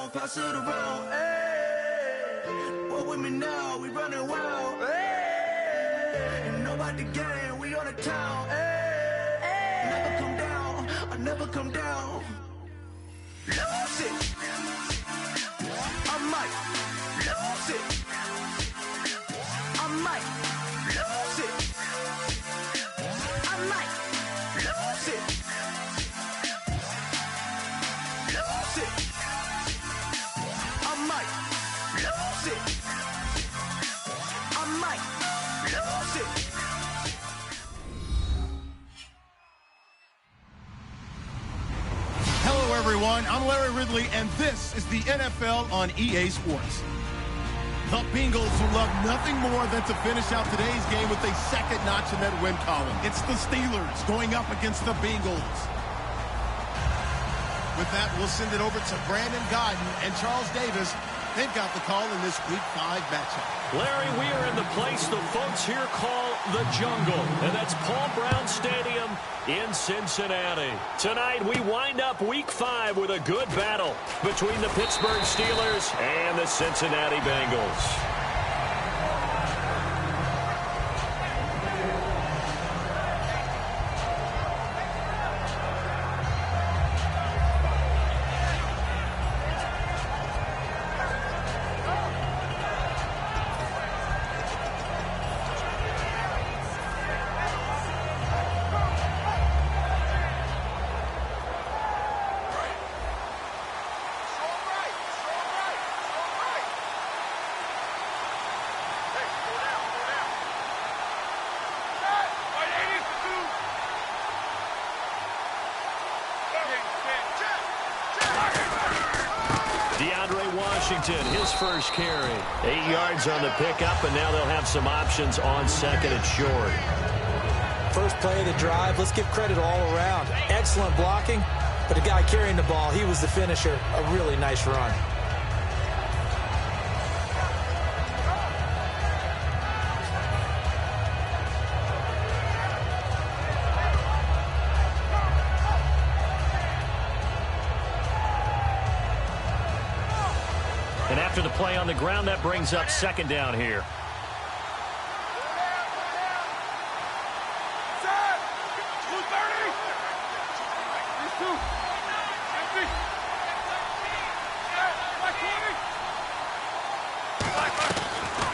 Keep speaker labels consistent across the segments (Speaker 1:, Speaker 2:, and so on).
Speaker 1: around, pass it around. Hey, walk with me now, we running wild. Hey, ain't nobody gang, we on the town. Hey, never come down, I never come down. Lose it, I might lose it. I might lose it. I might lose it. Lose it. I might lose it. I might lose it.
Speaker 2: Hello, everyone. I'm Larry Ridley, and this is the NFL on EA Sports. The Bengals will love nothing more than to finish out today's game with a second notch in that win column. It's the Steelers going up against the Bengals. With that, we'll send it over to Brandon Godden and Charles Davis. They've got the call in this Week 5 matchup.
Speaker 3: Larry, we are in the place the folks here call the Jungle, and that's Paul Brown Stadium in Cincinnati. Tonight, we wind up Week 5 with a good battle between the Pittsburgh Steelers and the Cincinnati Bengals. His first carry. 8 yards on the pickup, and now they'll have some options on second and short.
Speaker 4: First play of the drive, let's give credit all around. Excellent blocking, but the guy carrying the ball, he was the finisher. A really nice run.
Speaker 3: And after the play on the ground, that brings up second down here.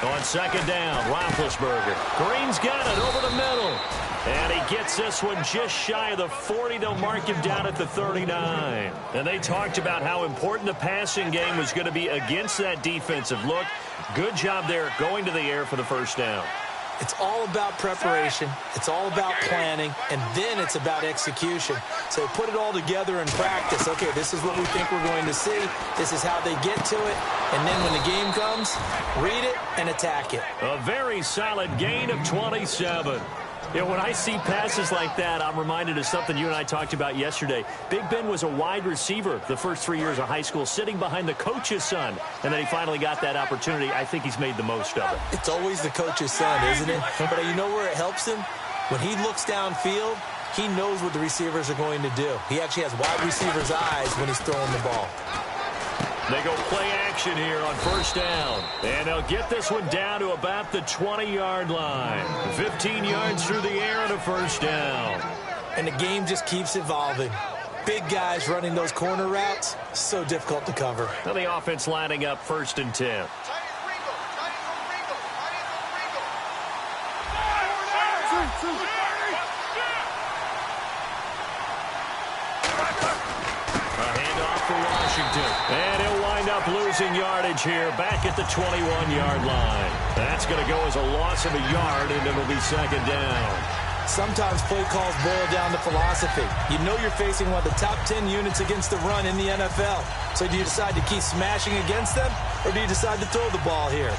Speaker 3: On second down, Roethlisberger. Green's got it over the middle. And he gets this one just shy of the 40. They'll mark him down at the 39. And they talked about how important the passing game was going to be against that defensive look. Good job there going to the air for the first down.
Speaker 4: It's all about preparation. It's all about planning. And then it's about execution. So put it all together in practice. Okay, this is what we think we're going to see. This is how they get to it. And then when the game comes, read it and attack it.
Speaker 3: A very solid gain of 27. You know, when I see passes like that, I'm reminded of something you and I talked about yesterday. Big Ben was a wide receiver the first 3 years of high school, sitting behind the coach's son. And then he finally got that opportunity. I think he's made the most of it.
Speaker 4: It's always the coach's son, isn't it? But you know where it helps him? When he looks downfield, he knows what the receivers are going to do. He actually has wide receivers' eyes when he's throwing the ball.
Speaker 3: They go play action here on first down. And they'll get this one down to about the 20-yard line. 15 yards through the air and a first down.
Speaker 4: And the game just keeps evolving. Big guys running those corner routes, so difficult to cover.
Speaker 3: Now the offense lining up first and 10. And he'll wind up losing yardage here back at the 21-yard line. That's going to go as a loss of a yard, and it'll be second down.
Speaker 4: Sometimes play calls boil down to philosophy. You know you're facing one of the top 10 units against the run in the NFL. So do you decide to keep smashing against them, or do you decide to throw the ball here?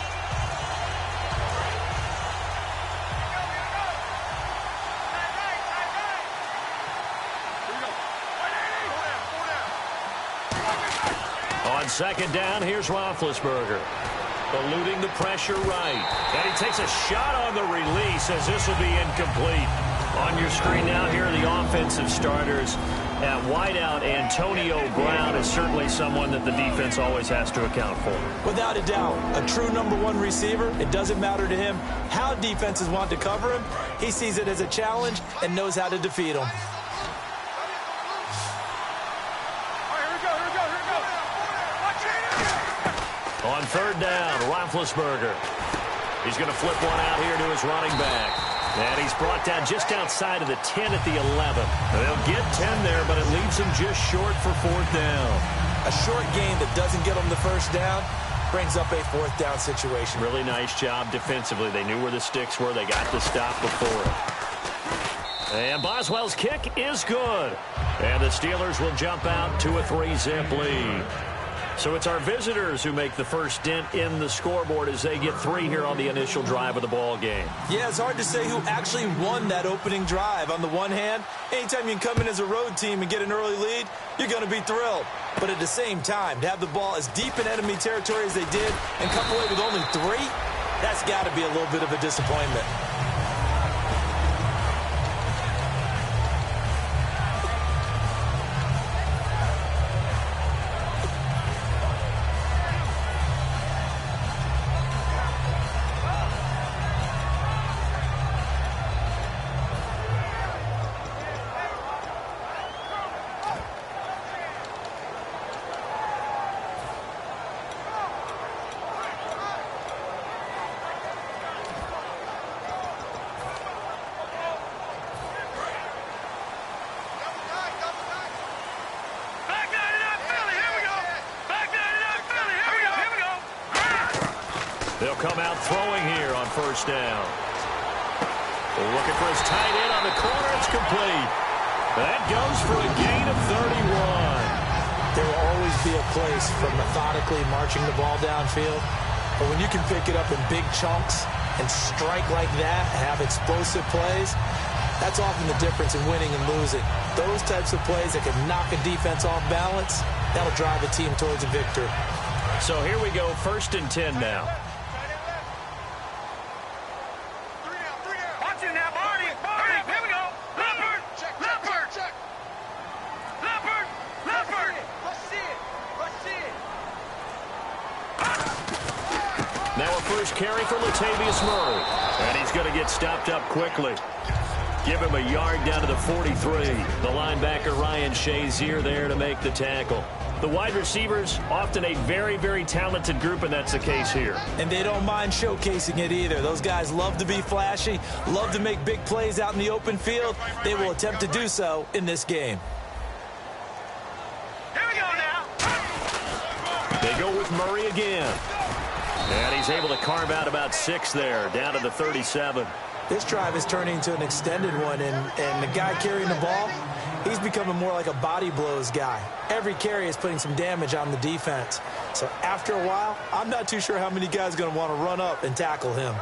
Speaker 3: On second down, here's Roethlisberger. Eluding the pressure right. And he takes a shot on the release as this will be incomplete. On your screen now, here are the offensive starters. At wideout, Antonio Brown is certainly someone that the defense always has to account for.
Speaker 4: Without a doubt, a true #1 receiver. It doesn't matter to him how defenses want to cover him. He sees it as a challenge and knows how to defeat them.
Speaker 3: On third down, Roethlisberger. He's going to flip one out here to his running back. And he's brought down just outside of the 10 at the 11. They'll get 10 there, but it leaves him just short for fourth down.
Speaker 4: A short gain that doesn't get him the first down brings up a fourth down situation.
Speaker 3: Really nice job defensively. They knew where the sticks were. They got the stop before it. And Boswell's kick is good. And the Steelers will jump out to a 3-zip lead. So it's our visitors who make the first dent in the scoreboard as they get 3 here on the initial drive of the ball game.
Speaker 4: Yeah, it's hard to say who actually won that opening drive. On the one hand, anytime you can come in as a road team and get an early lead, you're going to be thrilled. But at the same time, to have the ball as deep in enemy territory as they did and come away with only 3, that's got to be a little bit of a disappointment.
Speaker 3: They'll come out throwing here on first down. Looking for his tight end on the corner. It's complete. That goes for a gain of 31.
Speaker 4: There will always be a place for methodically marching the ball downfield. But when you can pick it up in big chunks and strike like that, have explosive plays, that's often the difference in winning and losing. Those types of plays that can knock a defense off balance, that'll drive a team towards a victory.
Speaker 3: So here we go, 1st and 10 now. Now a first carry for Latavius Murray. And he's going to get stopped up quickly. Give him a yard down to the 43. The linebacker Ryan Shazier there to make the tackle. The wide receivers, often a very, very talented group, and that's the case here.
Speaker 4: And they don't mind showcasing it either. Those guys love to be flashy, love to make big plays out in the open field. They will attempt to do so in this game.
Speaker 1: Here we go now.
Speaker 3: They go with Murray again. And he's able to carve out about 6 there, down to the 37.
Speaker 4: This drive is turning into an extended one, and the guy carrying the ball, he's becoming more like a body blows guy. Every carry is putting some damage on the defense. So after a while, I'm not too sure how many guys are going to want to run up and tackle him.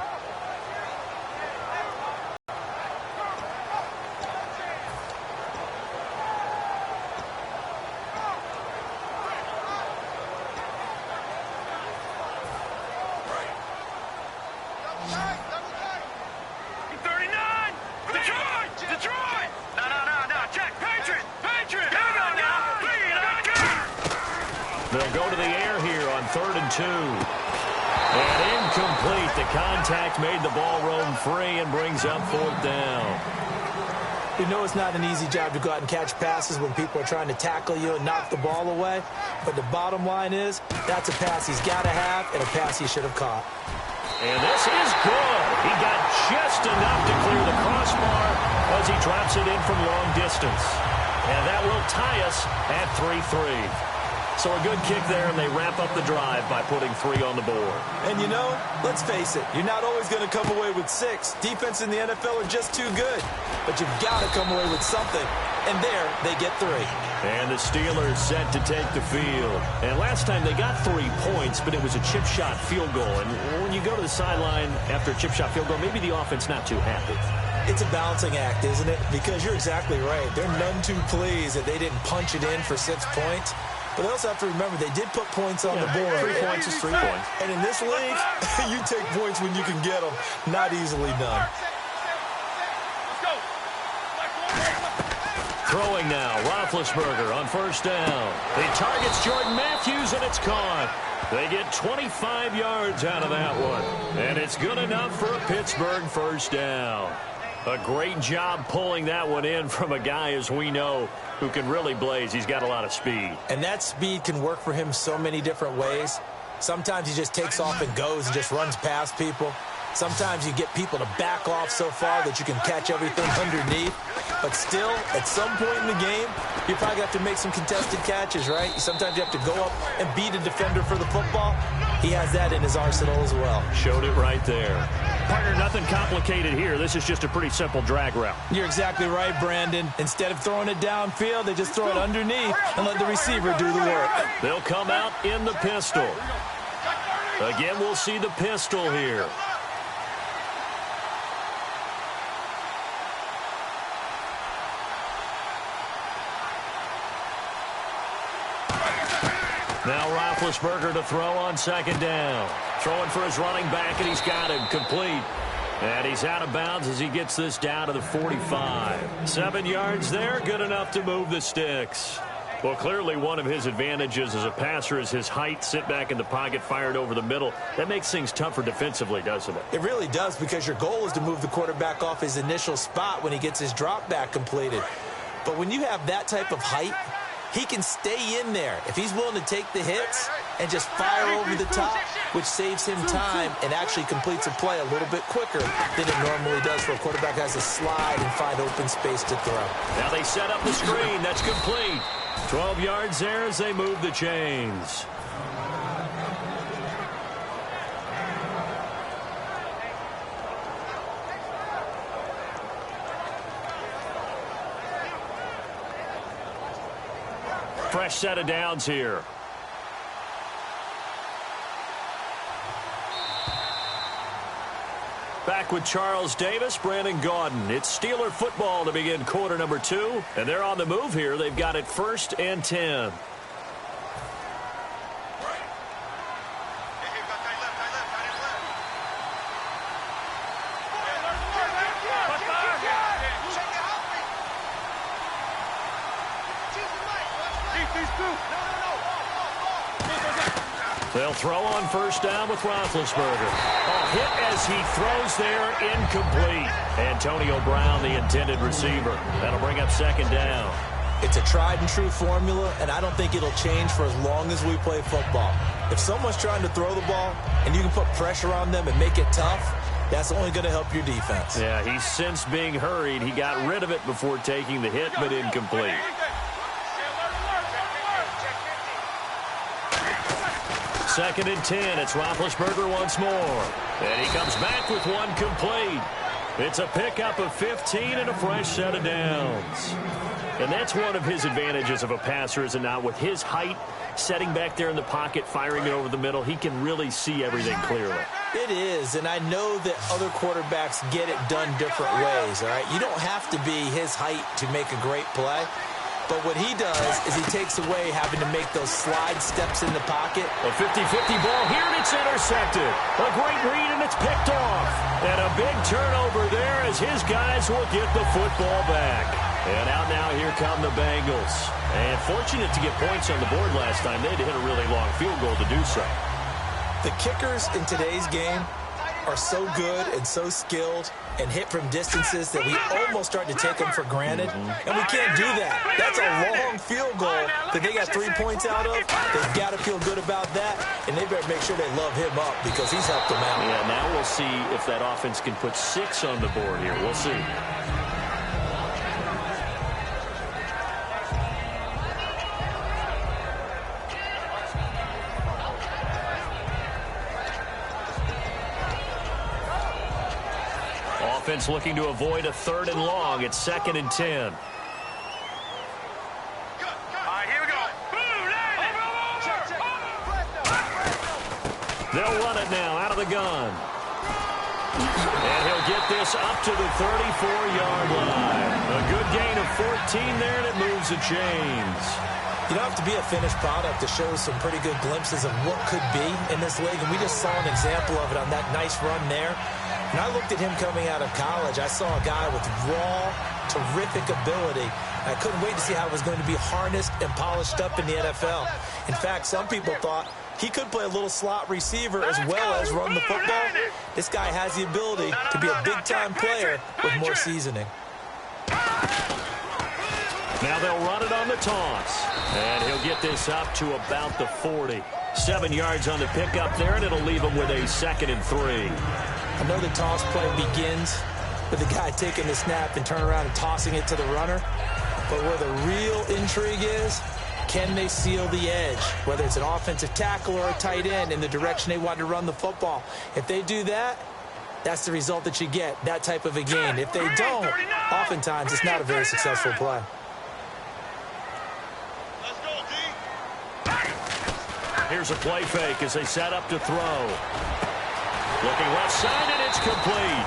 Speaker 3: They'll go to the air here on 3rd and 2. And incomplete. The contact made the ball roam free and brings up 4th down.
Speaker 4: You know it's not an easy job to go out and catch passes when people are trying to tackle you and knock the ball away. But the bottom line is, that's a pass he's got to have and a pass he should have caught.
Speaker 3: And this is good. He got just enough to clear the crossbar as he drops it in from long distance. And that will tie us at 3-3. So a good kick there, and they wrap up the drive by putting 3 on the board.
Speaker 4: And you know, let's face it, you're not always going to come away with 6. Defense in the NFL are just too good. But you've got to come away with something. And there, they get 3.
Speaker 3: And the Steelers set to take the field. And last time they got 3 points, but it was a chip shot field goal. And when you go to the sideline after a chip shot field goal, maybe the offense not too happy.
Speaker 4: It's a balancing act, isn't it? Because you're exactly right. They're none too pleased that they didn't punch it in for 6 points. But they also have to remember they did put points on the board.
Speaker 3: 3 points is 3 points.
Speaker 4: And in this league, you take points when you can get them. Not easily done.
Speaker 3: Throwing now, Roethlisberger on first down. He targets Jordan Matthews, and it's caught. They get 25 yards out of that one. And it's good enough for a Pittsburgh first down. A great job pulling that one in from a guy, as we know, who can really blaze. He's got a lot of speed.
Speaker 4: And that speed can work for him so many different ways. Sometimes he just takes off and goes and just runs past people. Sometimes you get people to back off so far that you can catch everything underneath. But still, at some point in the game, you probably have to make some contested catches, right? Sometimes you have to go up and beat a defender for the football. He has that in his arsenal as well.
Speaker 3: Showed it right there. Partner, nothing complicated here. This is just a pretty simple drag route.
Speaker 4: You're exactly right, Brandon. Instead of throwing it downfield, they just throw it underneath and let the receiver do the work.
Speaker 3: They'll come out in the pistol. Again, we'll see the pistol here. Now Roethlisberger to throw on second down. Throwing for his running back, and he's got him complete. And he's out of bounds as he gets this down to the 45. 7 yards there, good enough to move the sticks. Well, clearly one of his advantages as a passer is his height. Sit back in the pocket, fired over the middle. That makes things tougher defensively, doesn't it?
Speaker 4: It really does, because your goal is to move the quarterback off his initial spot when he gets his drop back completed. But when you have that type of height, he can stay in there if he's willing to take the hits and just fire over the top, which saves him time and actually completes a play a little bit quicker than it normally does for a quarterback who has to slide and find open space to throw.
Speaker 3: Now they set up the screen. That's complete. 12 yards there as they move the chains. Fresh set of downs here. Back with Charles Davis, Brandon Gaudin. It's Steeler football to begin quarter number 2. And they're on the move here. They've got it 1st and 10. They'll throw on first down with Roethlisberger. A hit as he throws there, incomplete. Antonio Brown, the intended receiver. That'll bring up second down.
Speaker 4: It's a tried-and-true formula, and I don't think it'll change for as long as we play football. If someone's trying to throw the ball and you can put pressure on them and make it tough, that's only going to help your defense.
Speaker 3: Yeah, he's since being hurried. He got rid of it before taking the hit, but incomplete. Second and 10. It's Roethlisberger once more. And he comes back with one complete. It's a pickup of 15 and a fresh set of downs. And that's one of his advantages of a passer, is it not? With his height, setting back there in the pocket, firing it over the middle, he can really see everything clearly.
Speaker 4: It is, and I know that other quarterbacks get it done different ways, all right? You don't have to be his height to make a great play. But what he does is he takes away having to make those slide steps in the pocket.
Speaker 3: A 50-50 ball here, and it's intercepted. A great read, and it's picked off. And a big turnover there as his guys will get the football back. And out now, here come the Bengals. And fortunate to get points on the board last time. They had to hit a really long field goal to do so.
Speaker 4: The kickers in today's game are so good and so skilled and hit from distances that we almost start to take them for granted. And we can't do that. That's a long field goal that they got 3 points out of. They've got to feel good about that, and they better make sure they love him up because he's helped them out.
Speaker 3: Yeah, now we'll see if that offense can put 6 on the board here. We'll see. Offense looking to avoid a 3rd and long. It's 2nd and 10.
Speaker 5: All right, here we go.
Speaker 3: They'll run it now out of the gun. And he'll get this up to the 34-yard line. A good gain of 14 there, and it moves the chains.
Speaker 4: You don't have to be a finished product to show some pretty good glimpses of what could be in this league, and we just saw an example of it on that nice run there. When I looked at him coming out of college, I saw a guy with raw, terrific ability I couldn't wait to see how it was going to be harnessed and polished up in the NFL. In fact, some people thought he could play a little slot receiver as well as run the football. This guy has the ability to be a big-time player with more seasoning.
Speaker 3: Now they'll run it on the toss. And he'll get this up to about the 40. 7 yards on the pickup there, and it'll leave him with a 2nd and 3.
Speaker 4: I know the toss play begins with the guy taking the snap and turning around and tossing it to the runner. But where the real intrigue is, can they seal the edge, whether it's an offensive tackle or a tight end, in the direction they want to run the football? If they do that, that's the result that you get, that type of a gain. If they don't, oftentimes it's not a very successful play.
Speaker 3: Here's a play fake as they set up to throw. Looking left side, and it's complete.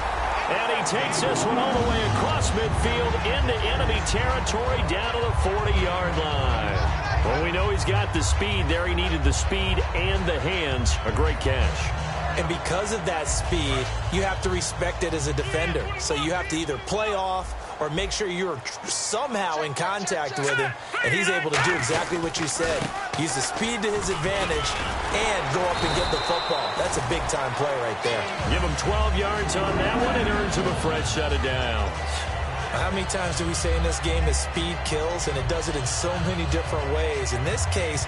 Speaker 3: And he takes this one all the way across midfield into enemy territory down to the 40-yard line. Well, we know he's got the speed there. He needed the speed and the hands. A great catch.
Speaker 4: And because of that speed, you have to respect it as a defender. So you have to either play off or make sure you're somehow in contact with him, and he's able to do exactly what you said. Use the speed to his advantage and go up and get the football. That's a big-time play right there.
Speaker 3: Give him 12 yards on that one and earns him a fresh set of downs.
Speaker 4: How many times do we say in this game that speed kills, and it does it in so many different ways? In this case,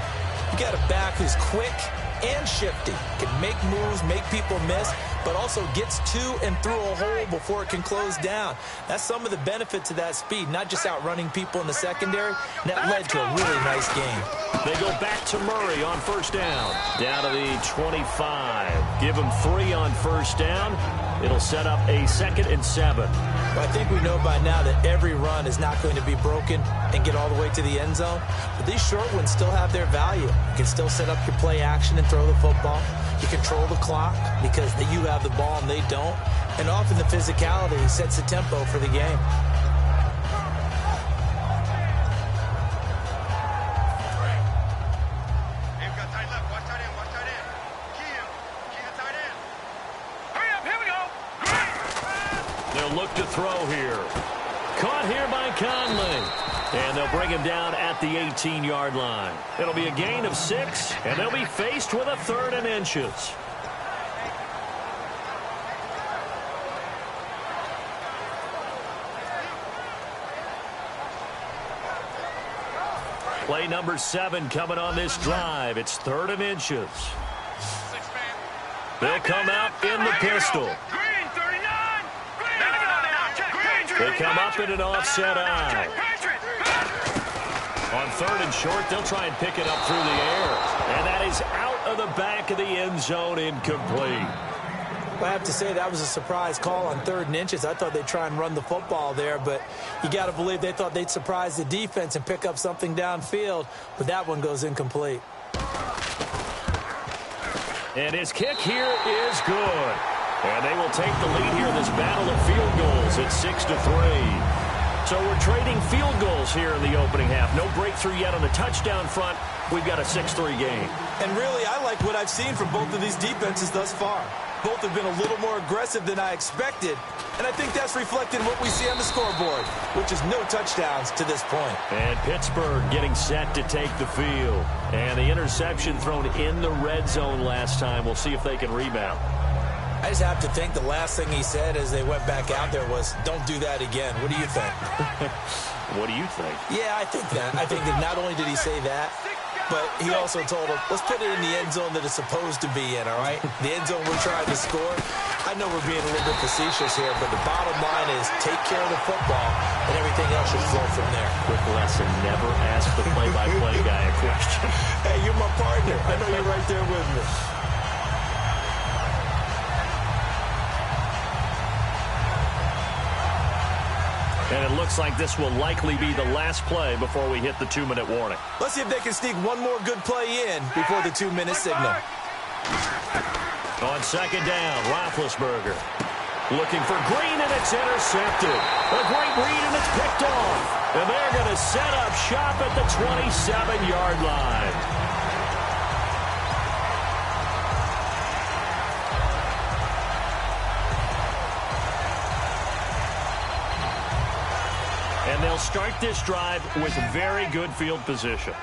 Speaker 4: you got a back who's quick and shifty, can make moves, make people miss, but also gets to and through a hole before it can close down. That's some of the benefit to that speed, not just outrunning people in the secondary. And that led to a really nice game.
Speaker 3: They go back to Murray on first down. Down to the 25. Give him 3 on first down. It'll set up a 2nd and 7.
Speaker 4: Well, I think we know by now that every run is not going to be broken and get all the way to the end zone. But these short ones still have their value. You can still set up your play action and throw the football. You control the clock because you have the ball and they don't. And often the physicality sets the tempo for the game.
Speaker 3: They'll look to throw here. Caught here by Conley. And they'll bring him down at the 18-yard line. It'll be a gain of 6, and they'll be faced with a 3rd and inches. Play number 7 coming on this drive. It's 3rd and inches. They'll come out in the pistol. They come up in an offset eye. On 3rd and short, they'll try and pick it up through the air. And that is out of the back of the end zone, incomplete.
Speaker 4: Well, I have to say that was a surprise call on 3rd and inches. I thought they'd try and run the football there, but you got to believe they thought they'd surprise the defense and pick up something downfield, but that one goes incomplete.
Speaker 3: And his kick here is good. And they will take the lead here in this battle of field goals at 6-3. So we're trading field goals here in the opening half. No breakthrough yet on the touchdown front. We've got a 6-3 game.
Speaker 4: And really, I like what I've seen from both of these defenses thus far. Both have been a little more aggressive than I expected. And I think that's reflected in what we see on the scoreboard, which is no touchdowns to this point.
Speaker 3: And Pittsburgh getting set to take the field. And the interception thrown in the red zone last time. We'll see if they can rebound.
Speaker 4: I just have to think the last thing he said as they went back out there was, don't do that again. What do you think?
Speaker 3: What do you think?
Speaker 4: Yeah, I think that. I think that not only did he say that, but he also told him, let's put it in the end zone that it's supposed to be in, all right? The end zone we're trying to score. I know we're being a little bit facetious here, but the bottom line is take care of the football, and everything else should flow from there.
Speaker 3: Quick lesson, never ask the play-by-play guy a question.
Speaker 4: Hey, you're my partner. I know you're right there with me.
Speaker 3: And it looks like this will likely be the last play before we hit the 2-minute warning.
Speaker 4: Let's see if they can sneak one more good play in before the 2-minute signal.
Speaker 3: On 2nd down, Roethlisberger looking for Green, and it's intercepted. A great read, and it's picked off. And they're going to set up shop at the 27-yard line. And And they'll start this drive with very good field position.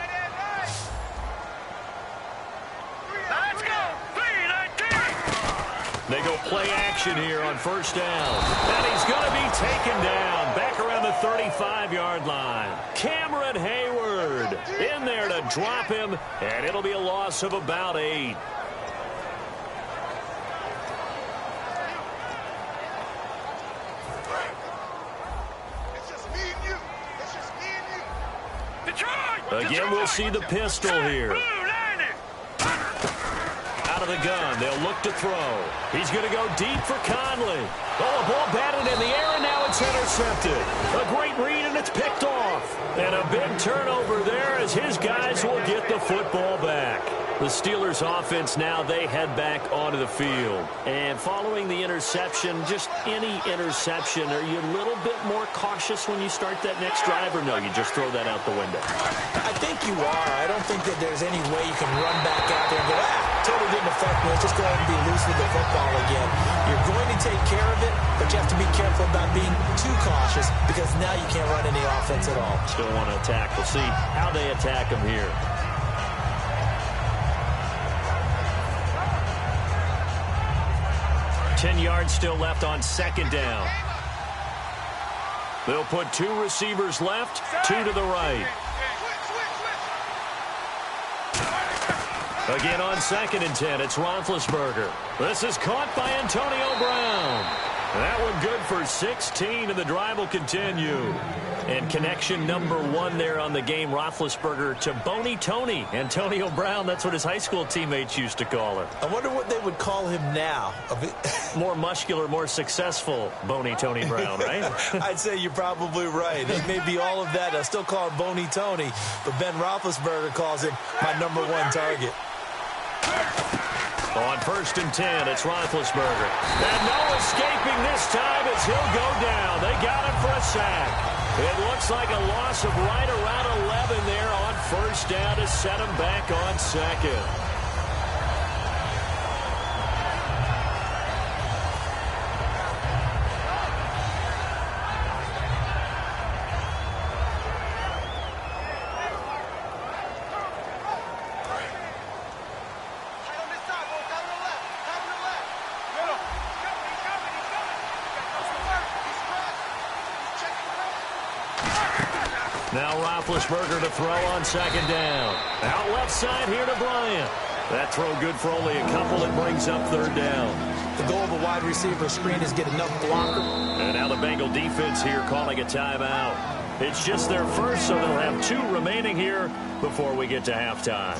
Speaker 1: Let's go. 3-19.
Speaker 3: They go play action here on first down. And he's going to be taken down back around the 35-yard line. Cameron Hayward in there to drop him, and it'll be a loss of about 8. Again, we'll see the pistol here. Out of the gun, they'll look to throw. He's going to go deep for Conley. Oh, a ball batted in the air, and now it's intercepted. A great read, and it's picked off. And a big turnover there as his guys will get the football back. The Steelers offense now, they head back onto the field. And following the interception, just any interception, are you a little bit more cautious when you start that next drive, or no, you just throw that out the window?
Speaker 4: I think you are. I don't think that there's any way you can run back out there and go, totally didn't affect me. Let's just go ahead and be loose with the football again. You're going to take care of it, but you have to be careful about being too cautious because now you can't run any offense at all.
Speaker 3: Still want to attack. We'll see how they attack him here. Ten yards still left on second down. They'll put 2 receivers left, 2 to the right. Again on 2nd and 10, it's Roethlisberger. This is caught by Antonio Brown. That one good for 16, and the drive will continue. And connection number 1 there on the game, Roethlisberger to Boney Tony. Antonio Brown, that's what his high school teammates used to call him.
Speaker 4: I wonder what they would call him now.
Speaker 3: More muscular, more successful Boney Tony Brown, right?
Speaker 4: I'd say you're probably right. It may be all of that. I'll still call him Boney Tony, but Ben Roethlisberger calls him my number 1 target.
Speaker 3: On 1st and 10, it's Roethlisberger. And no escaping this time as he'll go down. They got him for a sack. It looks like a loss of right around 11 there on 1st down to set him back on 2nd. Now Roethlisberger to throw on 2nd down. Out left side here to Bryant. That throw good for only a couple. It brings up 3rd down.
Speaker 4: The goal of a wide receiver screen is get enough blocker.
Speaker 3: And now the Bengal defense here calling a timeout. It's just their first, so they'll have 2 remaining here before we get to halftime.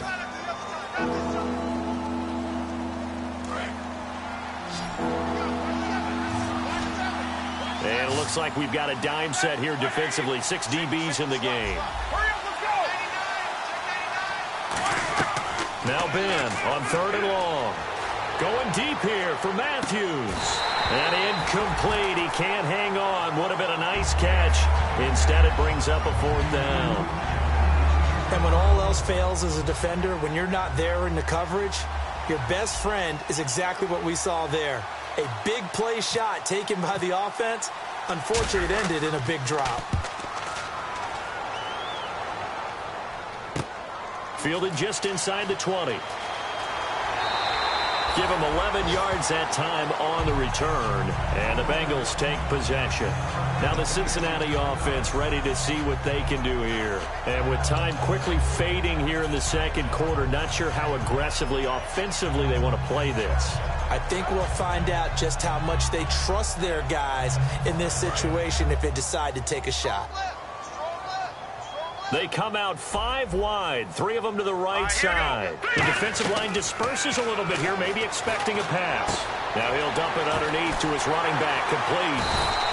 Speaker 3: And it looks like we've got a dime set here defensively. 6 DBs in the game. Now Ben on 3rd and long. Going deep here for Matthews. And incomplete. He can't hang on. Would have been a nice catch. Instead, it brings up a 4th down.
Speaker 4: And when all else fails as a defender, when you're not there in the coverage, your best friend is exactly what we saw there. A big play shot taken by the offense. Unfortunately, it ended in a big drop.
Speaker 3: Fielded just inside the 20. Give him 11 yards that time on the return. And the Bengals take possession. Now the Cincinnati offense ready to see what they can do here. And with time quickly fading here in the 2nd quarter, not sure how aggressively, offensively they want to play this.
Speaker 4: I think we'll find out just how much they trust their guys in this situation if they decide to take a shot.
Speaker 3: They come out 5 wide, 3 of them to the right side. The defensive line disperses a little bit here, maybe expecting a pass. Now he'll dump it underneath to his running back, complete.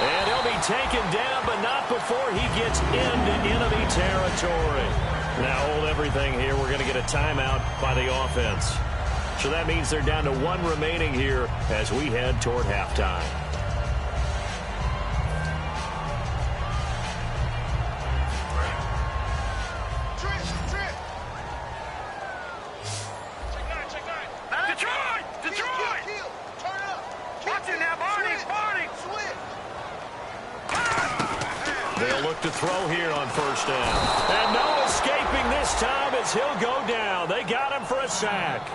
Speaker 3: And he'll be taken down, but not before he gets into enemy territory. Now hold everything here. We're going to get a timeout by the offense. So that means they're down to 1 remaining here as we head toward halftime. to throw here on first down. And no escaping this time as he'll go down. They got him for a sack.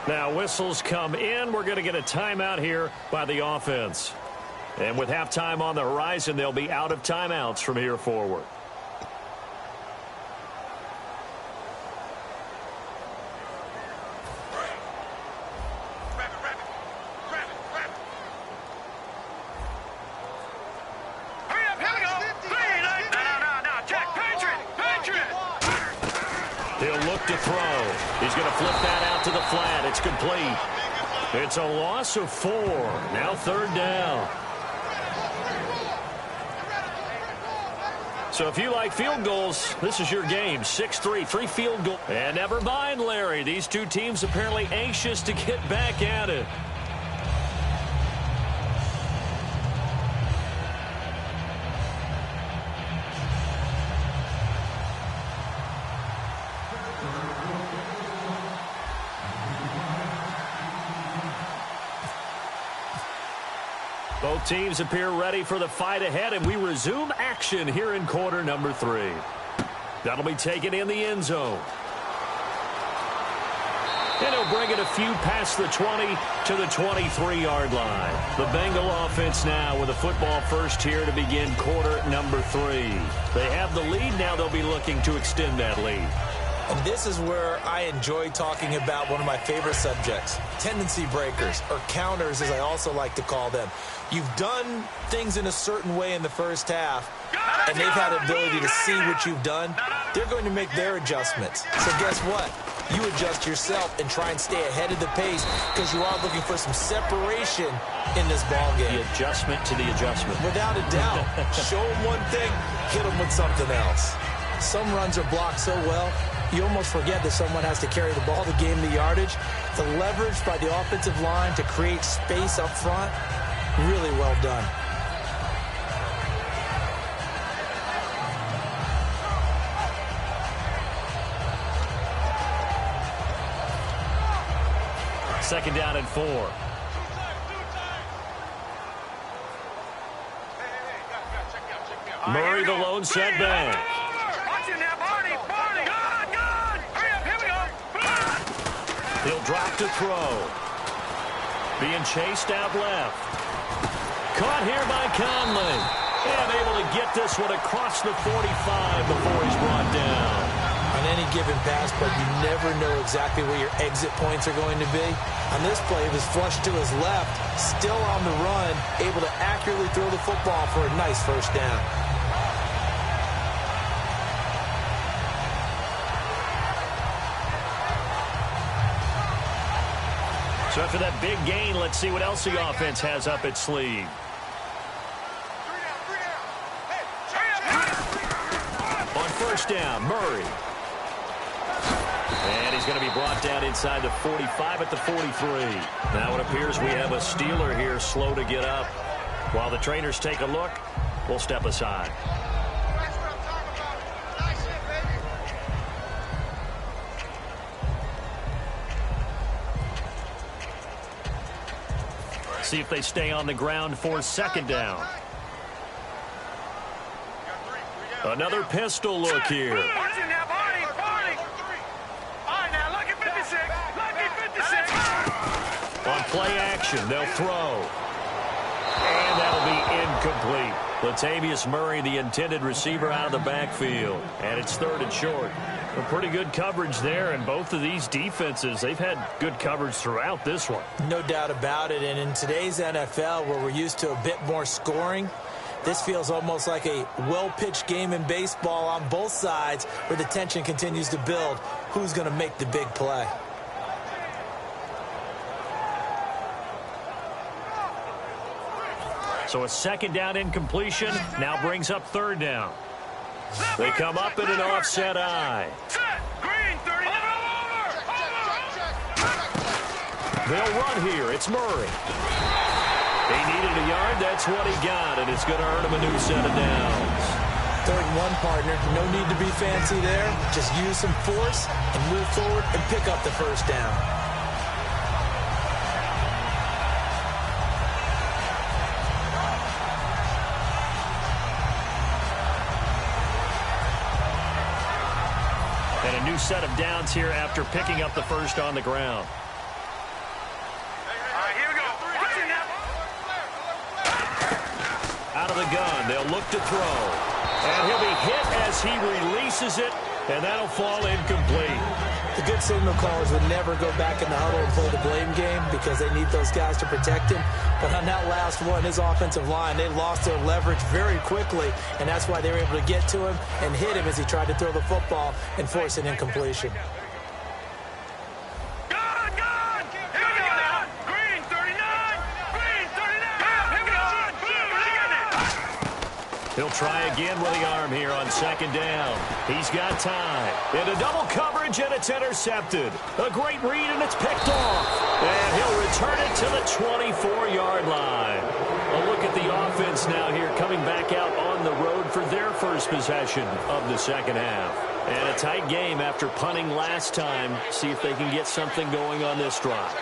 Speaker 3: Now whistles come in. We're going to get a timeout here by the offense. And with halftime on the horizon, they'll be out of timeouts from here forward. To throw. He's going to flip that out to the flat. It's complete. It's a loss of 4. Now third down. So if you like field goals, this is your game. 6-3, 3 field goals. And never mind, Larry. These two teams apparently anxious to get back at it. Both teams appear ready for the fight ahead, and we resume action here in quarter number 3. That'll be taken in the end zone. And he'll bring it a few past the 20 to the 23-yard line. The Bengal offense now with a football first here to begin quarter number 3. They have the lead. Now they'll be looking to extend that lead.
Speaker 4: And this is where I enjoy talking about one of my favorite subjects, tendency breakers, or counters as I also like to call them. You've done things in a certain way in the first half, and they've had the ability to see what you've done. They're going to make their adjustments. So guess what? You adjust yourself and try and stay ahead of the pace because you are looking for some separation in this ball game.
Speaker 3: The adjustment to the adjustment.
Speaker 4: Without a doubt. Show them one thing, hit them with something else. Some runs are blocked so well, you almost forget that someone has to carry the ball to gain the yardage. The leverage by the offensive line to create space up front, really well done.
Speaker 3: Second down and 4. Murray, the lone setback. He'll drop to throw. Being chased out left. Caught here by Conley. And able to get this one across the 45 before he's brought down.
Speaker 4: On any given pass, but you never know exactly where your exit points are going to be. On this play, it was flushed to his left, still on the run, able to accurately throw the football for a nice first down.
Speaker 3: So after that big gain, let's see what else the offense has up its sleeve. On first down, Murray. And he's going to be brought down inside the 45 at the 43. Now it appears we have a Steeler here slow to get up. While the trainers take a look, we'll step aside. See if they stay on the ground for second down. Another pistol look here. On play action, they'll throw. And that'll be incomplete. Latavius Murray, the intended receiver, out of the backfield. And it's third and short. A pretty good coverage there, and both of these defenses, they've had good coverage throughout this one.
Speaker 4: No doubt about it, and in today's NFL, where we're used to a bit more scoring, this feels almost like a well-pitched game in baseball on both sides where the tension continues to build. Who's going to make the big play?
Speaker 3: So a second down incompletion now brings up third down. They come up in an offset eye. They'll run here. It's Murray. He needed a yard. That's what he got, and it's going to earn him a new set of downs.
Speaker 4: Third and 1, partner. No need to be fancy there. Just use some force and move forward and pick up the first down.
Speaker 3: new set of downs here after picking up the first on the ground.
Speaker 5: Here we go.
Speaker 3: Out of the gun, they'll look to throw. And he'll be hit as he releases it, and that'll fall incomplete.
Speaker 4: The good signal callers would never go back in the huddle and play the blame game because they need those guys to protect him. But on that last one, his offensive line, they lost their leverage very quickly, and that's why they were able to get to him and hit him as he tried to throw the football and force an incompletion.
Speaker 3: He'll try again with the arm here on second down. He's got time. Into double coverage, and it's intercepted. A great read, and it's picked off. And he'll return it to the 24-yard line. A look at the offense now here coming back out on the road for their first possession of the second half. And a tight game after punting last time. See if they can get something going on this drive.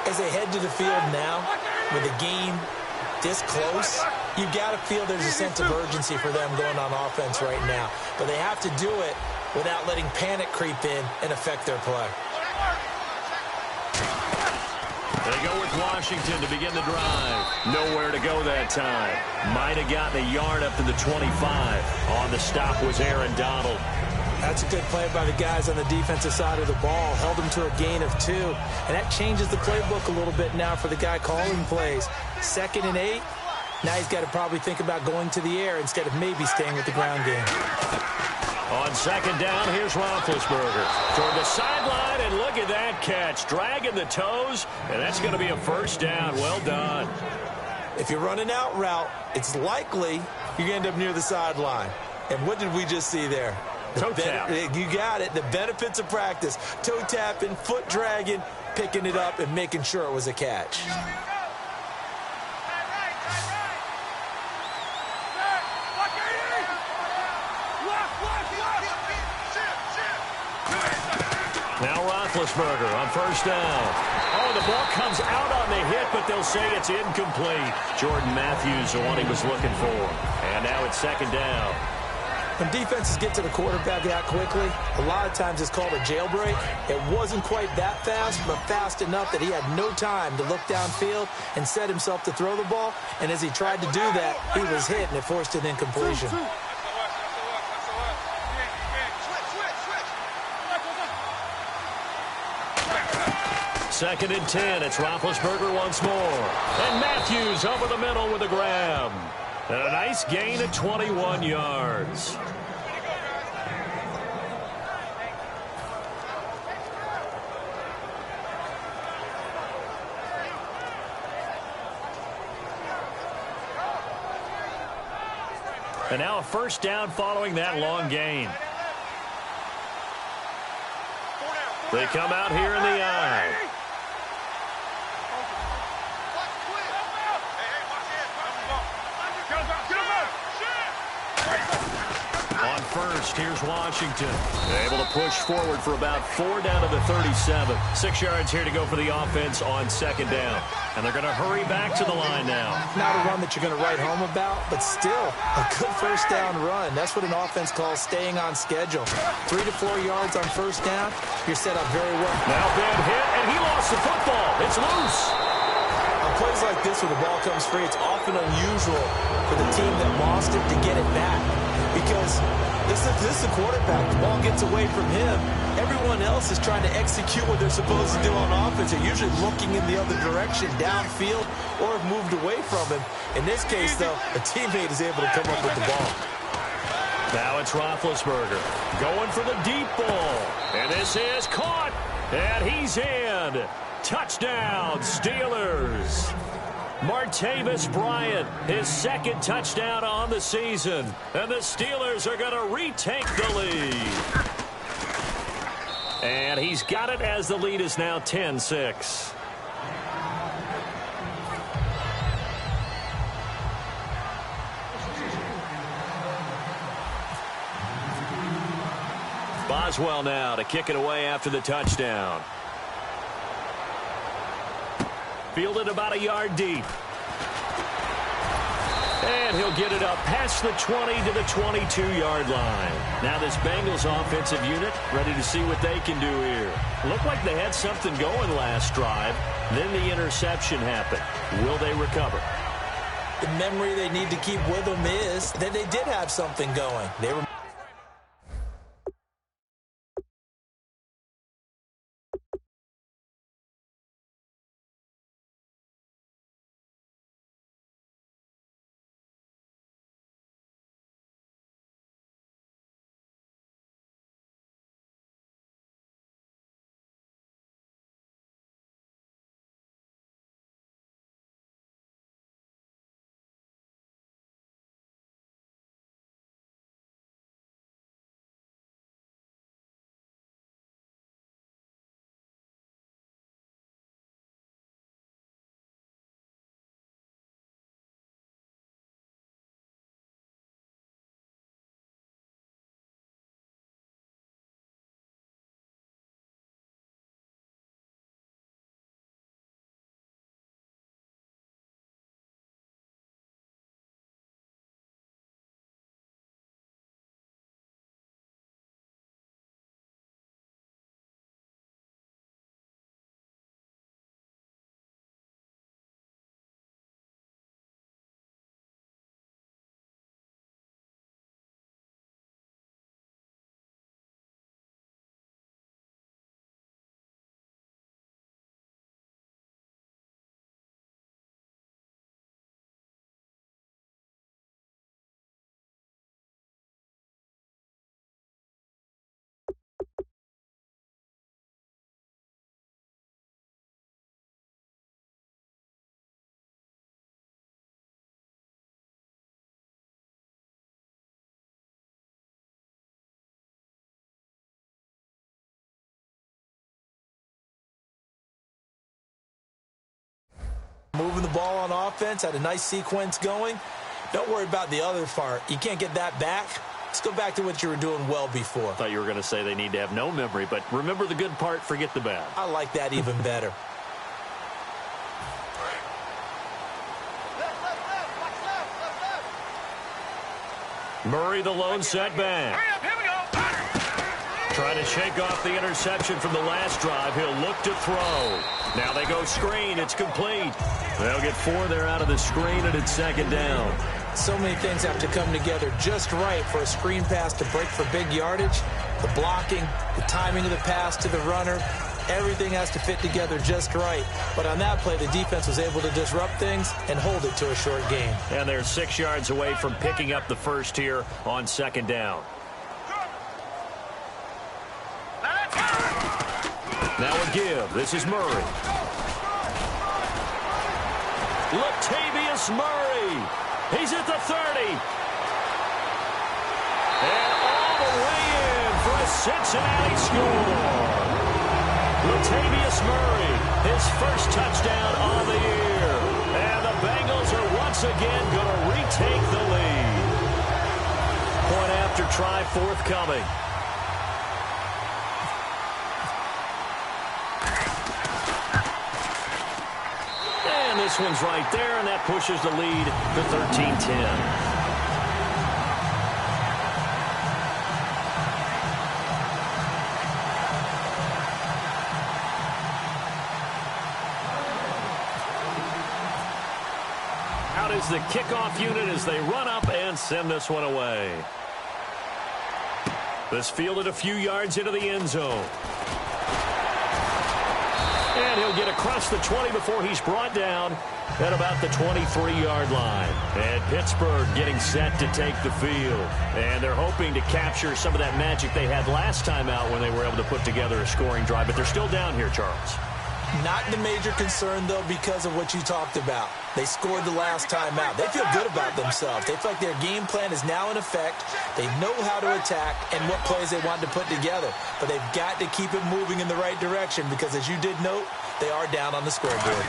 Speaker 4: As they head to the field now, with the game this close, you got to feel there's a sense of urgency for them going on offense right now. But they have to do it without letting panic creep in and affect their play.
Speaker 3: They go with Washington to begin the drive. Nowhere to go that time. Might have gotten a yard up to the 25. On the stop was Aaron Donald.
Speaker 4: That's a good play by the guys on the defensive side of the ball. Held them to a gain of 2. And that changes the playbook a little bit now for the guy calling plays. 2nd and 8. Now he's got to probably think about going to the air instead of maybe staying with the ground game.
Speaker 3: On second down, here's Roethlisberger. Toward the sideline, and look at that catch. Dragging the toes, and that's going to be a first down. Well done.
Speaker 4: If you're running out route, it's likely you're going to end up near the sideline. And what did we just see there?
Speaker 3: Toe tap.
Speaker 4: You got it. The benefits of practice. Toe tapping, foot dragging, picking it up, and making sure it was a catch.
Speaker 3: Now Roethlisberger on first down. Oh, the ball comes out on the hit, but they'll say it's incomplete. Jordan Matthews, the one he was looking for. And now it's second down.
Speaker 4: When defenses get to the quarterback that quickly, a lot of times it's called a jailbreak. It wasn't quite that fast, but fast enough that he had no time to look downfield and set himself to throw the ball. And as he tried to do that, he was hit, and it forced an incompletion.
Speaker 3: Second and 10. It's Roethlisberger once more. And Matthews over the middle with a grab. And a nice gain of 21 yards. And now a first down following that long gain. They come out here in the eye. On first, here's Washington. Able to push forward for about 4 down to the 37. 6 yards here to go for the offense on second down. And they're going to hurry back to the line now.
Speaker 4: Not a run that you're going to write home about, but still a good first down run. That's what an offense calls staying on schedule. 3 to 4 yards on first down, you're set up very well.
Speaker 3: Now bad hit, and he lost the football. It's loose.
Speaker 4: On plays like this where the ball comes free, it's often unusual for the team that lost it to get it back. Because this is the quarterback. The ball gets away from him. Everyone else is trying to execute what they're supposed to do on offense. They're usually looking in the other direction, downfield, or have moved away from him. In this case, though, a teammate is able to come up with the ball.
Speaker 3: Now it's Roethlisberger going for the deep ball. And this is caught. And he's in. Touchdown, Steelers. Martavis Bryant, his second touchdown on the season. And the Steelers are going to retake the lead. And he's got it as the lead is now 10-6. Boswell now to kick it away after the touchdown. Fielded about a yard deep. And he'll get it up past the 20 to the 22-yard line. Now this Bengals offensive unit ready to see what they can do here. Looked like they had something going last drive. Then the interception happened. Will they recover?
Speaker 4: The memory they need to keep with them is that they did have something going. They were moving the ball on offense, had a nice sequence going. Don't worry about the other part. You can't get that back. Let's go back to what you were doing well before.
Speaker 3: I thought you were going to say they need to have no memory, but remember the good part, forget the bad.
Speaker 4: I like that even better.
Speaker 3: Murray, the lone setback. Trying to shake off the interception from the last drive. He'll look to throw. Now they go screen. It's complete. They'll get 4 there out of the screen, and it's second down.
Speaker 4: So many things have to come together just right for a screen pass to break for big yardage. The blocking, the timing of the pass to the runner, everything has to fit together just right. But on that play, the defense was able to disrupt things and hold it to a short gain.
Speaker 3: And they're 6 yards away from picking up the first here on second down. Now a give. This is Murray. Latavius Murray. He's at the 30. And all the way in for a Cincinnati score. Latavius Murray, his first touchdown of the year. And the Bengals are once again going to retake the lead. Point after try forthcoming. And this one's right there, and that pushes the lead to 13-10. Out is the kickoff unit as they run up and send this one away. This fielded a few yards into the end zone. And he'll get across the 20 before he's brought down at about the 23-yard line. And Pittsburgh getting set to take the field. And they're hoping to capture some of that magic they had last time out when they were able to put together a scoring drive. But they're still down here, Charles.
Speaker 4: Not the major concern, though, because of what you talked about. They scored the last time out. They feel good about themselves. They feel like their game plan is now in effect. They know how to attack and what plays they want to put together. But they've got to keep it moving in the right direction because, as you did note, they are down on the scoreboard.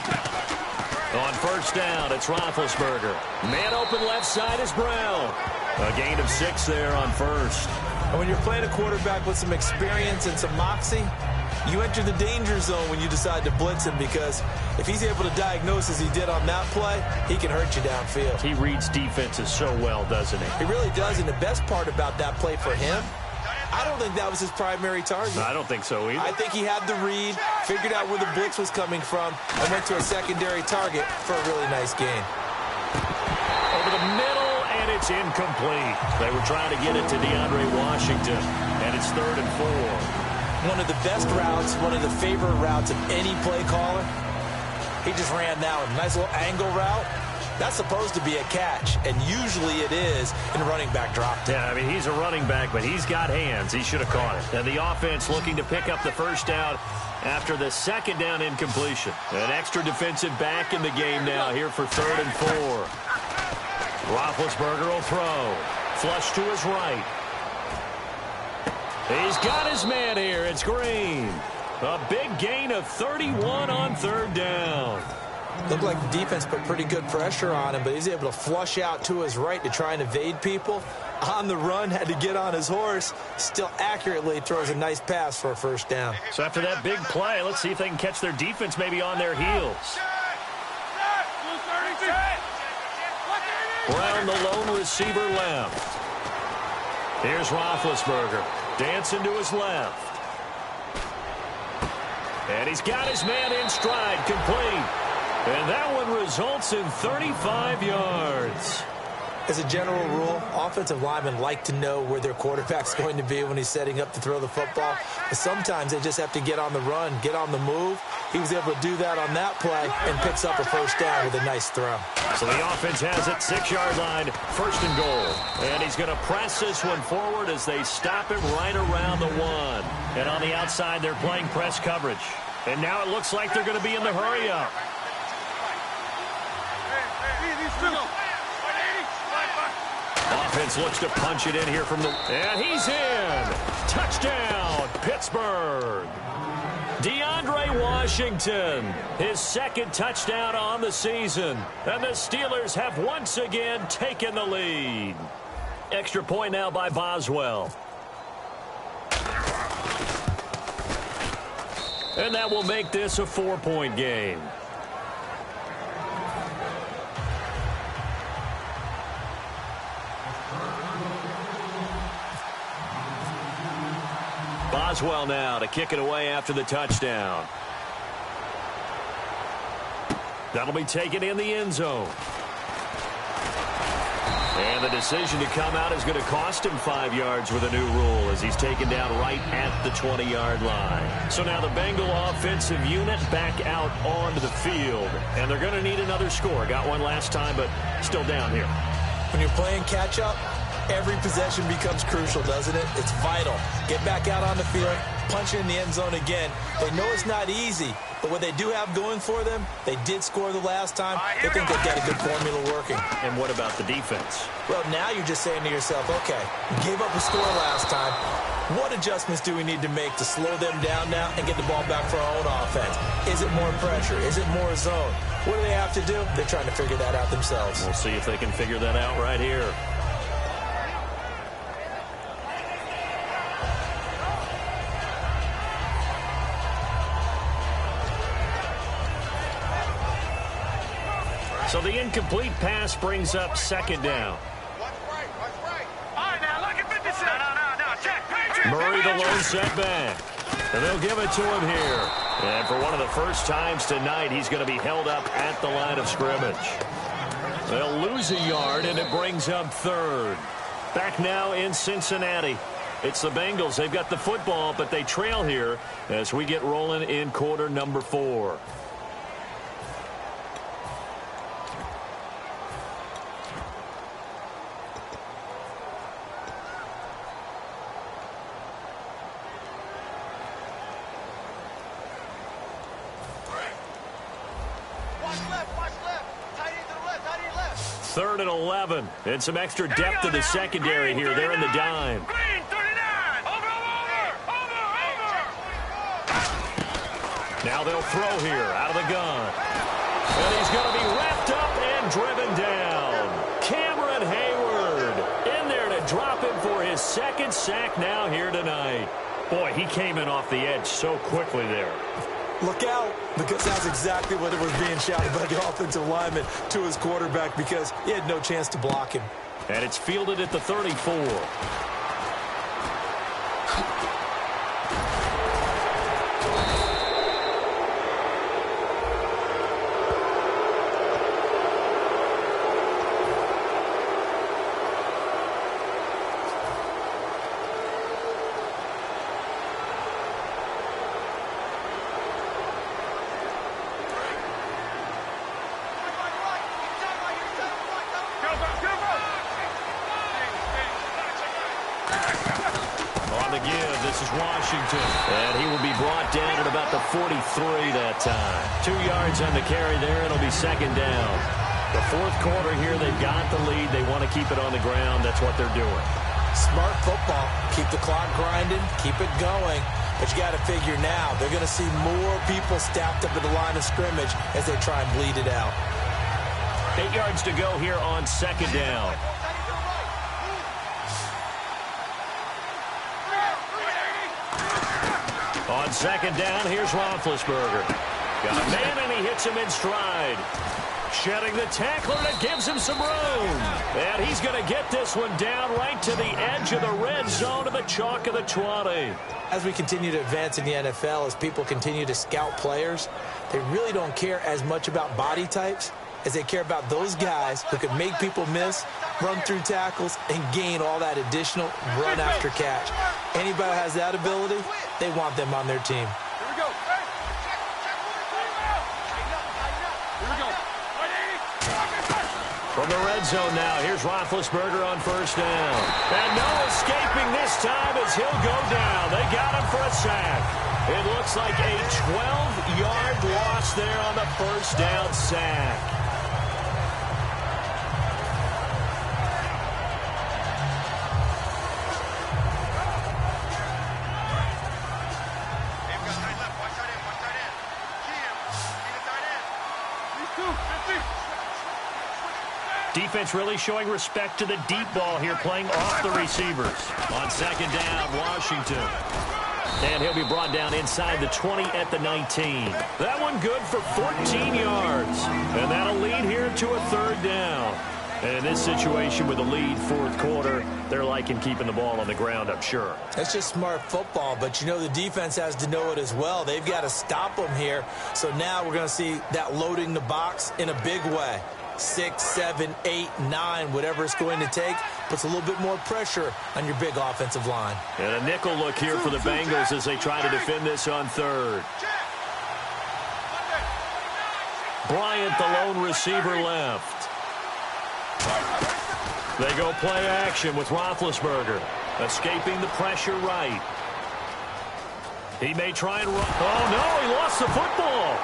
Speaker 3: On first down, it's Roethlisberger. Man open left side is Brown. A gain of 6 there on first.
Speaker 4: And when you're playing a quarterback with some experience and some moxie, You enter the danger zone when you decide to blitz him, because if he's able to diagnose as he did on that play, he can hurt you downfield.
Speaker 3: He reads defenses so well, doesn't he?
Speaker 4: He really does, and the best part about that play for him, I don't think that was his primary target.
Speaker 3: I don't think so either.
Speaker 4: I think he had the read, figured out where the blitz was coming from, and went to a secondary target for a really nice gain.
Speaker 3: Over the middle, and it's incomplete. They were trying to get it to DeAndre Washington, and it's 3rd and 4.
Speaker 4: One of the best routes, one of the favorite routes of any play caller. He just ran that one. Nice little angle route. That's supposed to be a catch, and usually it is in running back drop down.
Speaker 3: Yeah, I mean, he's a running back, but he's got hands. He should have caught it. And the offense looking to pick up the first down after the second down incompletion. An extra defensive back in the game now here for 3rd and 4. Roethlisberger will throw. Flush to his right. He's got his man here. It's Green. A big gain of 31 on 3rd down.
Speaker 4: Looked like the defense put pretty good pressure on him, but he's able to flush out to his right to try and evade people. On the run, had to get on his horse. Still accurately throws a nice pass for a first down.
Speaker 3: So after that big play, let's see if they can catch their defense maybe on their heels. Brown, the lone receiver, left. Here's Roethlisberger. Dancing to his left. And he's got his man in stride, complete. And that one results in 35 yards.
Speaker 4: As a general rule, offensive linemen like to know where their quarterback's going to be when he's setting up to throw the football. But sometimes they just have to get on the run, get on the move. He was able to do that on that play and picks up a first down with a nice throw.
Speaker 3: So the offense has it, 6-yard line, 1st and goal. And he's going to press this one forward as they stop him right around the 1. And on the outside, they're playing press coverage. And now it looks like they're going to be in the hurry-up. Offense looks to punch it in here from the... And he's in! Touchdown, Pittsburgh! DeAndre Washington, his 2nd touchdown on the season. And the Steelers have once again taken the lead. Extra point now by Boswell. And that will make this a 4-point game. Boswell now to kick it away after the touchdown. That'll be taken in the end zone. And the decision to come out is going to cost him 5 yards with a new rule as he's taken down right at the 20-yard line. So now the Bengal offensive unit back out onto the field. And they're going to need another score. Got one last time, but still down here.
Speaker 4: When you're playing catch-up, every possession becomes crucial, doesn't it? It's vital. Get back out on the field, punch it in the end zone again. They know it's not easy, but what they do have going for them, they did score the last time. They think they've got a good formula working.
Speaker 3: And what about the defense?
Speaker 4: Well, now you're just saying to yourself, okay, we gave up a score last time. What adjustments do we need to make to slow them down now and get the ball back for our own offense? Is it more pressure? Is it more zone? What do they have to do? They're trying to figure that out themselves.
Speaker 3: We'll see if they can figure that out right here. So the incomplete pass brings up 2nd down. Murray, the lone setback. And they'll give it to him here. And for one of the first times tonight, he's going to be held up at the line of scrimmage. They'll lose a yard, and it brings up 3rd. Back now in Cincinnati. It's the Bengals. They've got the football, but they trail here as we get rolling in quarter number 4. Third and 11. And some extra depth to the secondary here. They're in the dime. Now they'll throw here out of the gun. And he's going to be wrapped up and driven down. Cameron Hayward in there to drop him for his 2nd sack now here tonight. Boy, he came in off the edge so quickly there.
Speaker 4: Look out, because that's exactly what it was being shouted by the offensive lineman to his quarterback, because he had no chance to block him.
Speaker 3: And it's fielded at the 34. This is Washington, and he will be brought down at about the 43 that time. 2 yards on the carry there. It'll be second down. The fourth quarter here, they've got the lead. They want to keep it on the ground. That's what they're doing.
Speaker 4: Smart football. Keep the clock grinding. Keep it going. But you got to figure now, they're going to see more people stacked up at the line of scrimmage as they try and bleed it out.
Speaker 3: 8 yards to go here on second down. On second down, here's Roethlisberger. Got a man, and he hits him in stride. Shedding the tackler, and it gives him some room. And he's going to get this one down right to the edge of the red zone of the chalk of the 20.
Speaker 4: As we continue to advance in the NFL, as people continue to scout players, they really don't care as much about body types as they care about those guys who can make people miss, run through tackles, and gain all that additional run after catch. Anybody who has that ability, they want them on their team.
Speaker 3: From the red zone now, here's Roethlisberger on first down. And no escaping this time as he'll go down. They got him for a sack. It looks like a 12-yard loss there on the first down sack. Defense really showing respect to the deep ball here, playing off the receivers. On second down, Washington. And he'll be brought down inside the 20 at the 19. That one good for 14 yards. And that'll lead here to a third down. And in this situation with a lead fourth quarter, they're liking keeping the ball on the ground, I'm sure.
Speaker 4: That's just smart football, but you know the defense has to know it as well. They've got to stop them here. So now we're going to see that loading the box in a big way. 6, 7, 8, 9, whatever it's going to take, puts a little bit more pressure on your big offensive line.
Speaker 3: And a nickel look here for the Bengals as they try to defend this on third. Bryant, the lone receiver, left. They go play action with Roethlisberger, escaping the pressure right. He may try and run. Oh, no, he lost the football.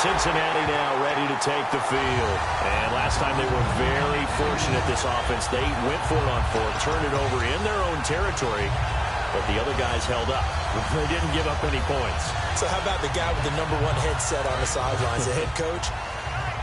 Speaker 3: Cincinnati now ready to take the field. And last time they were very fortunate, this offense. They went for it on fourth, turned it over in their own territory, but the other guys held up. They didn't give up any points.
Speaker 4: So how about the guy with the #1 headset on the sidelines, the head coach?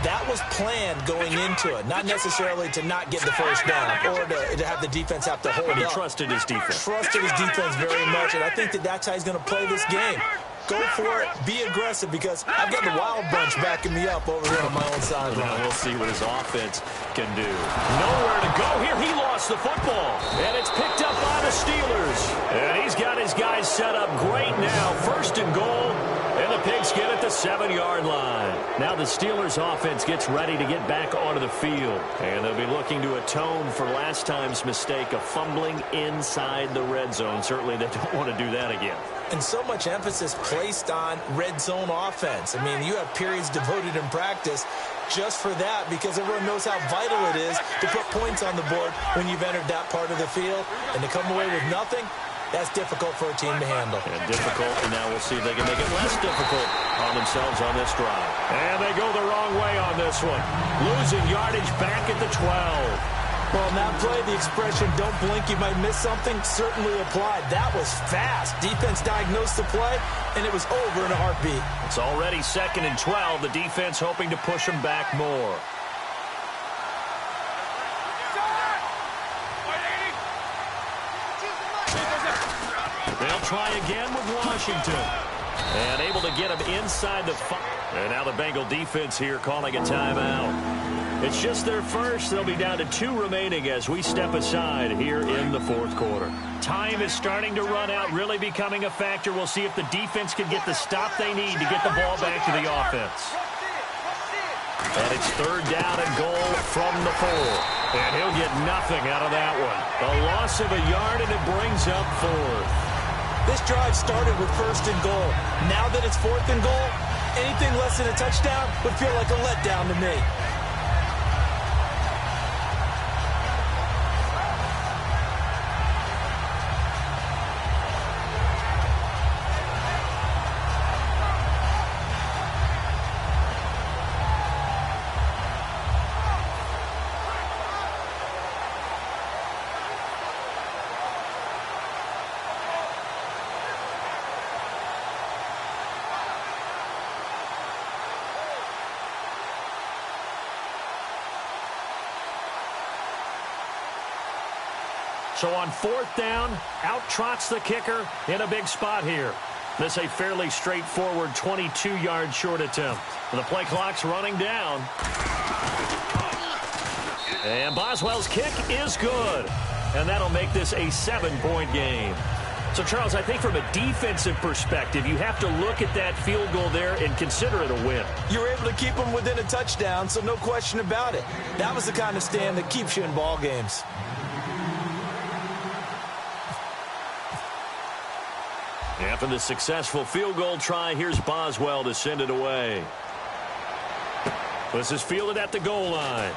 Speaker 4: That was planned going into it, not necessarily to not get the first down or to have the defense have to hold up.
Speaker 3: But he trusted his defense.
Speaker 4: Trusted his defense very much, and I think that's how he's going to play this game. Go for it. Be aggressive, because I've got the wild bunch backing me up over here on my own sideline.
Speaker 3: We'll see what his offense can do. Nowhere to go here. He lost the football, and it's picked up by the Steelers. And he's got his guys set up great now. First and goal, and the Pigskin at the 7-yard line. Now the Steelers offense gets ready to get back onto the field, and they'll be looking to atone for last time's mistake of fumbling inside the red zone. Certainly they don't want to do that again.
Speaker 4: And so much emphasis placed on red zone offense. I mean, you have periods devoted in practice just for that, because everyone knows how vital it is to put points on the board when you've entered that part of the field. And to come away with nothing, that's difficult for a team to handle.
Speaker 3: And difficult, and now we'll see if they can make it less difficult on themselves on this drive. And they go the wrong way on this one. Losing yardage back at the 12.
Speaker 4: Well, in that play, the expression, don't blink, you might miss something, certainly applied. That was fast. Defense diagnosed the play, and it was over in a heartbeat.
Speaker 3: It's already 2nd and 12. The defense hoping to push them back more. try again with Washington. And able to get him inside the 5. And now the Bengal defense here calling a timeout. It's just their first. They'll be down to 2 remaining as we step aside here in the 4th quarter. Time is starting to run out, really becoming a factor. We'll see if the defense can get the stop they need to get the ball back to the offense. And it's 3rd down and goal from the 4. And he'll get nothing out of that one. A loss of a yard, and it brings up 4th.
Speaker 4: This drive started with 1st and goal. Now that it's 4th and goal, anything less than a touchdown would feel like a letdown to me.
Speaker 3: So on 4th down, out trots the kicker in a big spot here. This a fairly straightforward 22-yard short attempt. The play clock's running down. And Boswell's kick is good. And that'll make this a 7-point game. So, Charles, I think from a defensive perspective, you have to look at that field goal there and consider it a win.
Speaker 4: You were able to keep them within a touchdown, so no question about it. That was the kind of stand that keeps you in ball games.
Speaker 3: After the successful field goal try, here's Boswell to send it away. This is fielded at the goal line.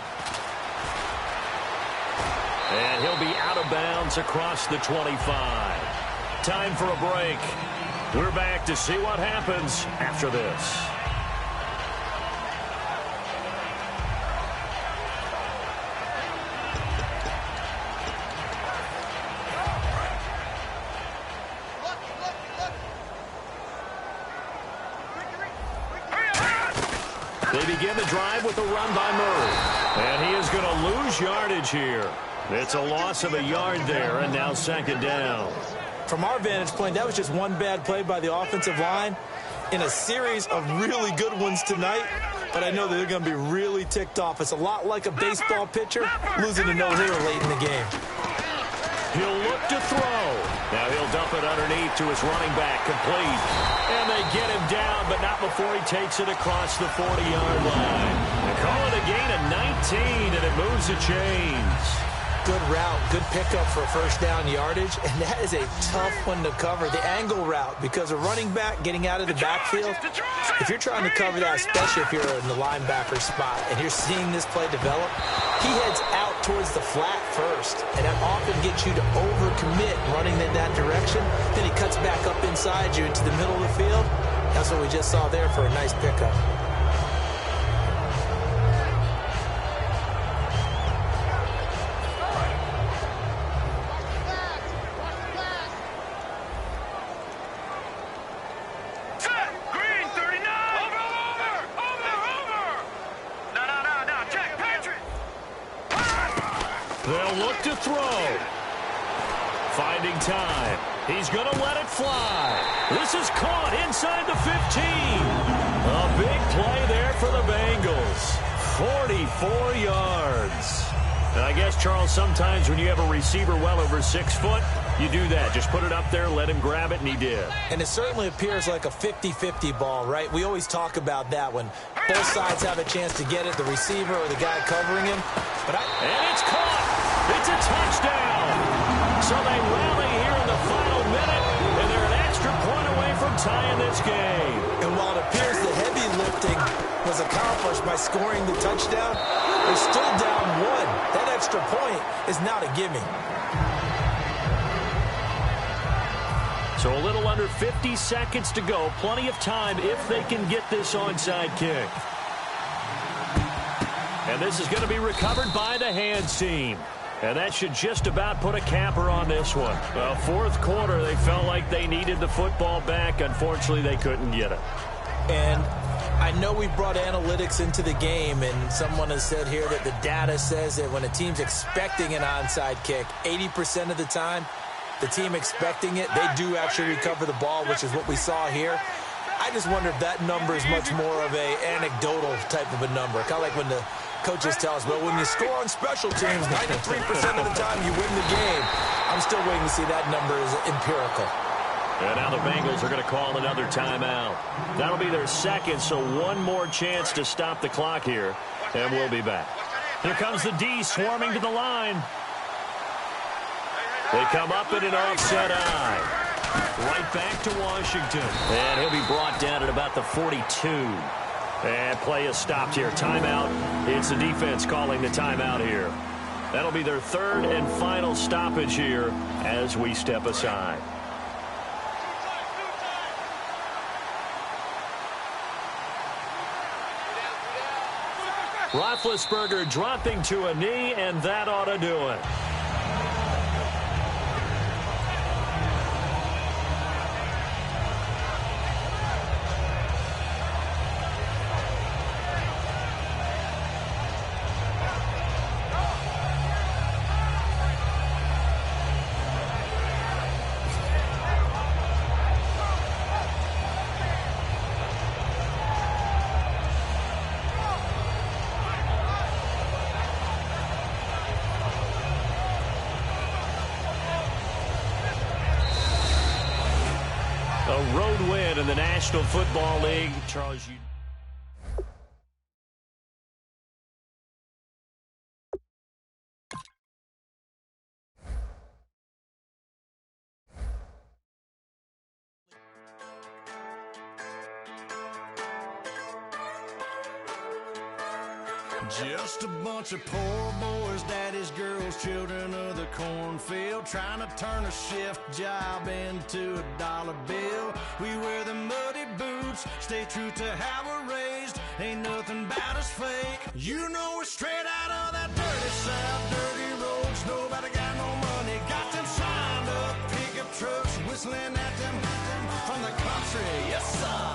Speaker 3: And he'll be out of bounds across the 25. Time for a break. We're back to see what happens after this. They begin the drive with a run by Murray. And he is going to lose yardage here. It's a loss of a yard there, and now 2nd down.
Speaker 4: From our vantage point, that was just one bad play by the offensive line in a series of really good ones tonight. But I know that they're going to be really ticked off. It's a lot like a baseball pitcher losing a no-hitter late in the game.
Speaker 3: He'll look to throw. Now he'll dump it underneath to his running back, complete. And they get him down, but not before he takes it across the 40-yard line. They call it a gain of 19, and it moves the chains.
Speaker 4: Good route, good pickup for first down yardage, and that is a tough one to cover, the angle route, because a running back getting out of the backfield, if you're trying to cover that, especially if you're in the linebacker spot, and you're seeing this play develop, he heads out towards the flat first, and that often gets you to overcommit running in that direction. Then he cuts back up inside you into the middle of the field. That's what we just saw there for a nice pickup.
Speaker 3: They'll look to throw. Finding time. He's going to let it fly. This is caught inside the 15. A big play there for the Bengals. 44 yards. And I guess, Charles, sometimes when you have a receiver well over 6 foot, you do that. Just put it up there, let him grab it, and he did.
Speaker 4: And it certainly appears like a 50-50 ball, right? We always talk about that when both sides have a chance to get it, the receiver or the guy covering him.
Speaker 3: And it's caught. It's a touchdown. So they rally here in the final minute, and they're an extra point away from tying this game.
Speaker 4: And while it appears the heavy lifting was accomplished by scoring the touchdown, they're still down 1. That extra point is not a gimme.
Speaker 3: So a little under 50 seconds to go. Plenty of time if they can get this onside kick. And this is going to be recovered by the hands team. And that should just about put a capper on this one. Well, 4th quarter, they felt like they needed the football back. Unfortunately, they couldn't get it.
Speaker 4: And I know we brought analytics into the game, and someone has said here that the data says that when a team's expecting an onside kick, 80% of the time, the team expecting it, they do actually recover the ball, which is what we saw here. I just wonder if that number is much more of a anecdotal type of a number. Kind of like when the coaches tell us, well, when you score on special teams, 93% of the time you win the game. I'm still waiting to see that number is empirical.
Speaker 3: And now the Bengals are going to call another timeout. That'll be their second, so one more chance to stop the clock here, and we'll be back. Here comes the D swarming to the line. They come up in an offset eye. Right back to Washington. And he'll be brought down at about the 42. And play is stopped here. Timeout. It's the defense calling the timeout here. That'll be their third and final stoppage here as we step aside. Roethlisberger dropping to a knee, and that ought to do it. A road win in the National Football League. Charles, you...
Speaker 1: Just a bunch of poor boys, daddies, girls, children of the cornfield, trying to turn a shift job into a dollar bill. We wear the muddy boots, stay true to how we're raised. Ain't nothing about us fake. You know we're straight out of that dirty south, dirty roads. Nobody got no money, got them signed up pickup trucks, whistling at them from the country. Yes, sir.